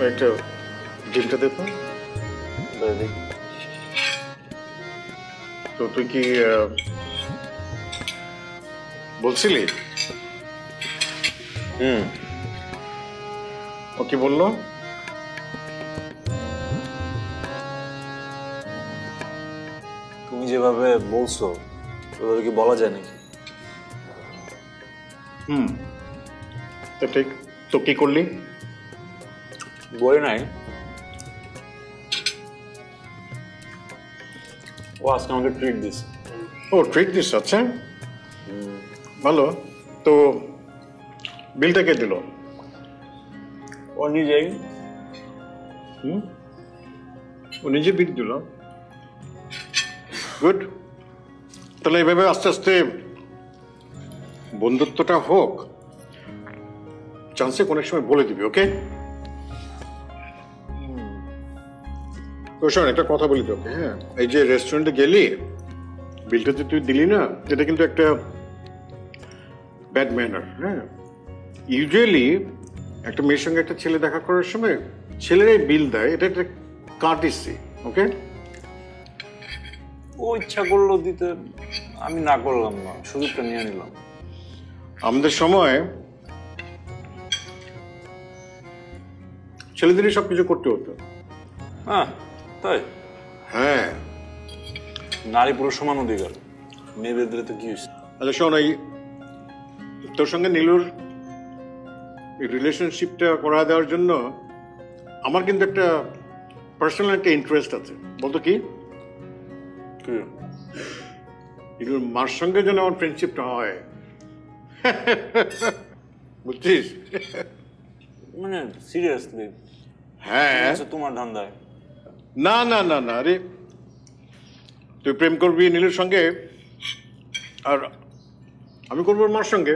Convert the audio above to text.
একটা ডিমটা দে তো। তো তুই কি বলছিলি? ও কি বললো? তুমি যেভাবে বলছো ওভাবে কি বলা যায় নাকি? তো ঠিক, তো কি করলি? বলে নাই, ও আজকে আমাকে ট্রিট দিছে। ও ট্রিট দিস? আচ্ছা ভালো। তো বিলটা কে দিল? ও নিজেই। ও নিজে বিল দিল? গুড। তাহলে এইভাবে আস্তে আস্তে বন্ধুত্বটা হোক, চান্সে কোনো সময় বলে দিবি, ওকে? তো শোন, একটা কথা বলি তোকে, হ্যাঁ? এই যে রেস্টুরেন্টে গেলি, বিলটা যে তুই দিলি না, এটা কিন্তু একটা ব্যাড ম্যানার। হ্যাঁ, ইউজুয়ালি একটা মেয়ের সঙ্গে একটা ছেলে দেখা করার সময় ছেলেরাই বিল দেয়, এটা একটা কার্টিসি, ওকে? ও ইচ্ছা করলো দিতে, আমি না করলাম না, সুযোগটা নিয়ে নিলাম। আমাদের সময় ছেলেদেরই সবকিছু করতে হতো। হ্যাঁ তাই? হ্যাঁ, নারী পুরুষ সমান অধিকার, মেয়েদের তো কি হয়েছে? আচ্ছা শোন, এই তোর সঙ্গে নীলুর রিলেশনশিপটা করা দেওয়ার জন্য আমার কিন্তু একটা পার্সোনাল একটা ইন্টারেস্ট আছে। বলতো কি? নীলুর মার সঙ্গে যেন আমার ফ্রেন্ডশিপটা হয়, বুঝছিস? মানে সিরিয়াসলি? হ্যাঁ। তোমার ধান্দায়? না না না না, আরে তুই প্রেম করবি নীলুর সঙ্গে, আর আমি করবো ওর মার সঙ্গে।